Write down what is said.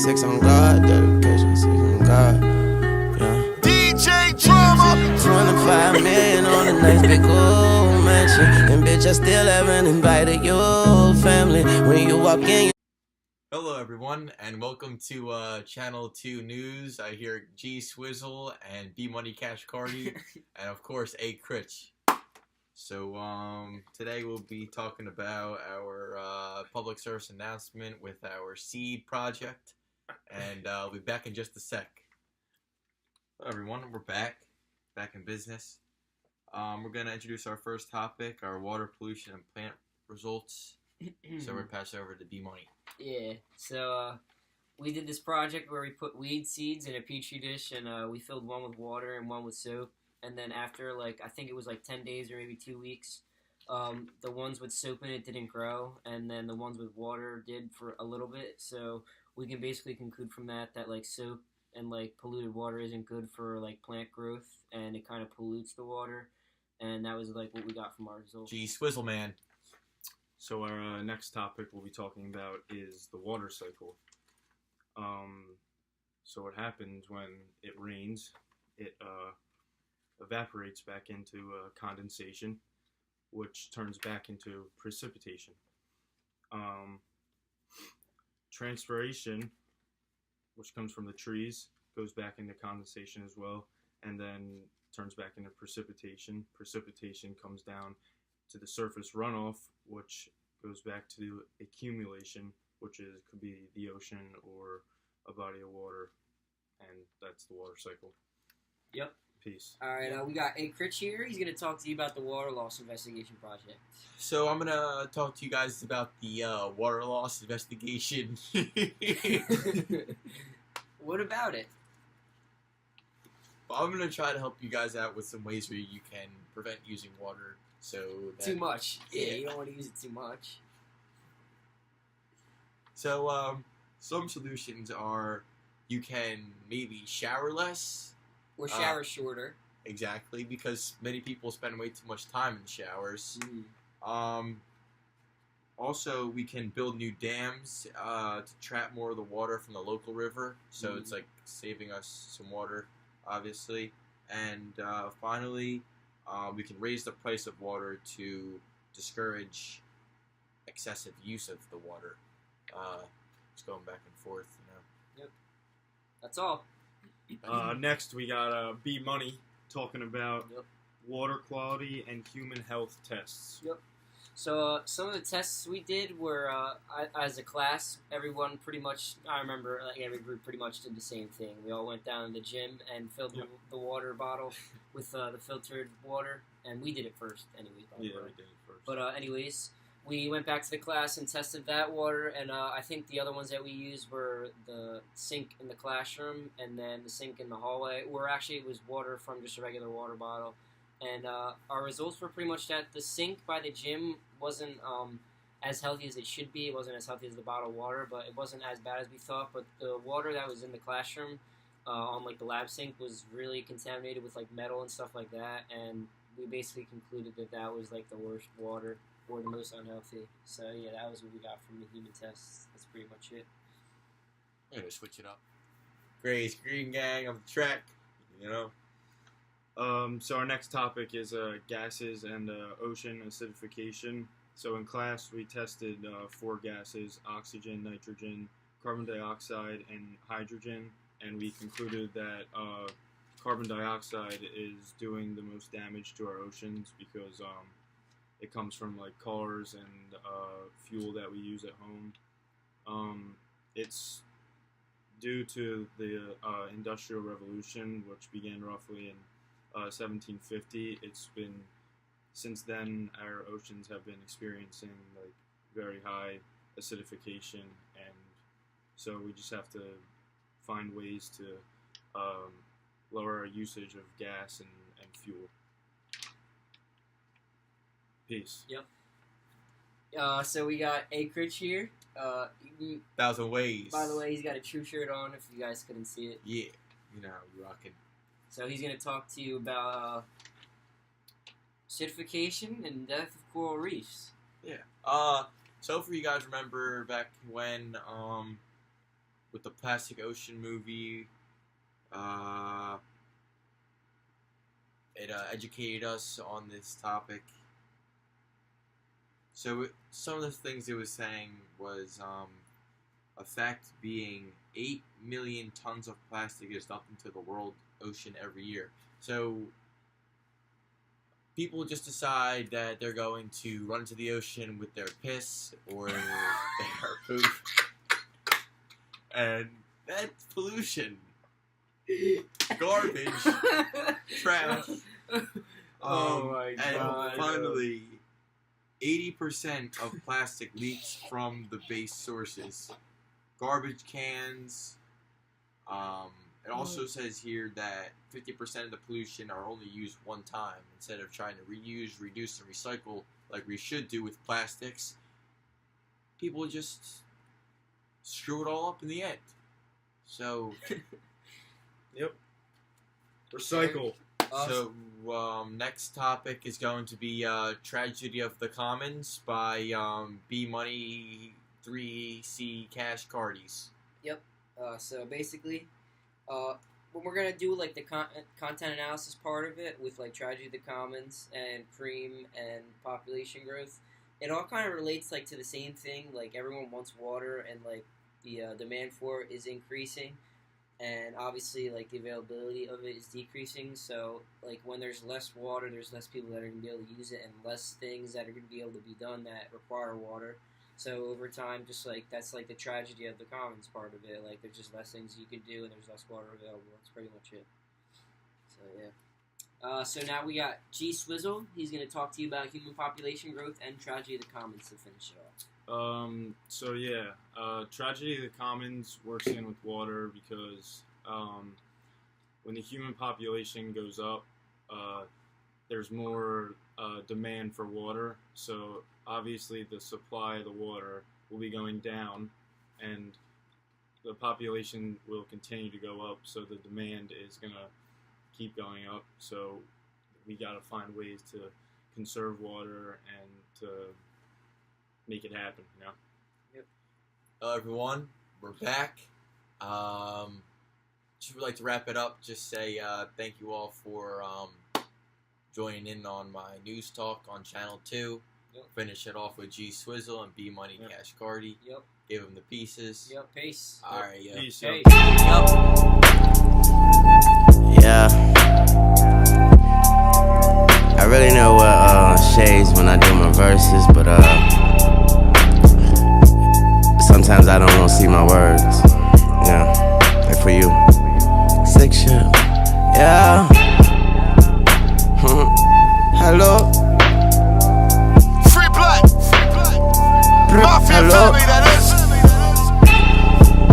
6 on God, dedication 6 on God. Yeah. DJ Drama. 25 million on a nice big old mansion. And bitch, I still haven't invited your family. When you walk in, Hello everyone, and welcome to Channel 2 News. I hear G Swizzle and B Money Cash Cardi, and of course A Critch. So today we'll be talking about our public service announcement with our seed project, and I'll be back in just a sec. Hello everyone, we're back in business. We're gonna introduce our first topic, our water pollution and plant results. So we're passing over to B Money. Yeah, so we did this project where we put weed seeds in a petri dish, and we filled one with water and one with soap. And then after, I think it was 10 days or maybe 2 weeks, the ones with soap in it didn't grow, and then the ones with water did for a little bit. So we can basically conclude from that soap and polluted water isn't good for plant growth, and it kind of pollutes the water. And that was what we got from our results. G Swizzle Man. So our next topic we'll be talking about is the water cycle. So what happens when it rains, it evaporates back into condensation, which turns back into precipitation. Transpiration, which comes from the trees, goes back into condensation as well, and then turns back into precipitation. Precipitation comes down to the surface runoff, which goes back to accumulation, which could be the ocean or a body of water, and that's the water cycle. Yep. Peace. All right, we got A Critch here. He's going to talk to you about the water loss investigation project. So I'm gonna talk to you guys about the water loss investigation. What about it? Well, I'm gonna try to help you guys out with some ways where you can prevent using water. So that, Too much. Yeah, Yeah. you don't want to use it too much. So some solutions are you can maybe shower less. Or shower shorter. Exactly, because many people spend way too much time in the showers. Mm. Also, we can build new dams to trap more of the water from the local river. So it's saving us some water, obviously. And finally, we can raise the price of water to discourage excessive use of the water. Just going back and forth, Yep. That's all. Next, we got B Money talking about Yep. water quality and human health tests. Yep. So some of the tests we did were, as a class, everyone pretty much, I remember every group pretty much did the same thing. We all went down to the gym and filled the water bottle with the filtered water, and we did it first anyways. Yeah, we did it first. But anyways, we went back to the class and tested that water, and I think the other ones that we used were the sink in the classroom and then the sink in the hallway, where actually it was water from just a regular water bottle. And our results were pretty much that the sink by the gym wasn't as healthy as it should be. It wasn't as healthy as the bottled water, but it wasn't as bad as we thought. But the water that was in the classroom on the lab sink was really contaminated with metal and stuff like that, and we basically concluded that that was the worst water or the most unhealthy. So yeah, that was what we got from the human tests. That's pretty much it. I'm gonna switch it up. Gray's Green Gang of the track, So our next topic is gases and ocean acidification. So in class, we tested 4 gases: oxygen, nitrogen, carbon dioxide, and hydrogen. And we concluded that carbon dioxide is doing the most damage to our oceans because it comes from cars and fuel that we use at home. It's due to the Industrial Revolution, which began roughly in 1750. It's been since then our oceans have been experiencing very high acidification, and so we just have to find ways to lower our usage of gas and fuel. Peace. Yep. So we got A Critch here. 1,000 ways. By the way, he's got a True shirt on. If you guys couldn't see it. Yeah, we're rocking. So he's gonna talk to you about acidification and death of coral reefs. Yeah. So for you guys remember back when with the Plastic Ocean movie. It educated us on this topic. So some of the things it was saying was a fact being 8 million tons of plastic is dumped into the world ocean every year. So people just decide that they're going to run into the ocean with their piss or their poop. And that's pollution. Garbage. Trash. Oh my God. And finally, 80% of plastic leaks from the base sources. Garbage cans. It also says here that 50% of the pollution are only used one time instead of trying to reuse, reduce, and recycle like we should do with plastics. People just screw it all up in the end. So, Yep. Recycle. so next topic is going to be Tragedy of the Commons by B Money 3C Cash Cardies. So basically, when we're gonna do like the content analysis part of it with like Tragedy of the Commons and Cream and population growth, it all kind of relates like to the same thing. Like everyone wants water, and like the demand for it is increasing, and obviously like the availability of it is decreasing. So like when there's less water, there's less people that are gonna be able to use it, and less things that are gonna be able to be done that require water. So over time, just like that's like the tragedy of the commons part of it. Like there's just less things you can do, and there's less water available. That's pretty much it. So yeah. So now we got G Swizzle. He's gonna talk to you about human population growth and tragedy of the commons to finish it off. Tragedy of the Commons works in with water because when the human population goes up, there's more demand for water. So obviously the supply of the water will be going down, and the population will continue to go up. So the demand is gonna keep going up. So we gotta find ways to conserve water and to make it happen, you know? Hello everyone, we're back. Just would like to wrap it up. Just say thank you all for joining in on my news talk on Channel 2. Yep. Finish it off with G Swizzle and B Money Yep. Cash Cardi. Yep. Give them the pieces. Yep. Peace. Alright, yeah. Peace. Peace. Yeah. I really know what shades when I do my verses, but sometimes I don't want to see my words. Yeah, like for you. Sick shit. Yeah. Hello.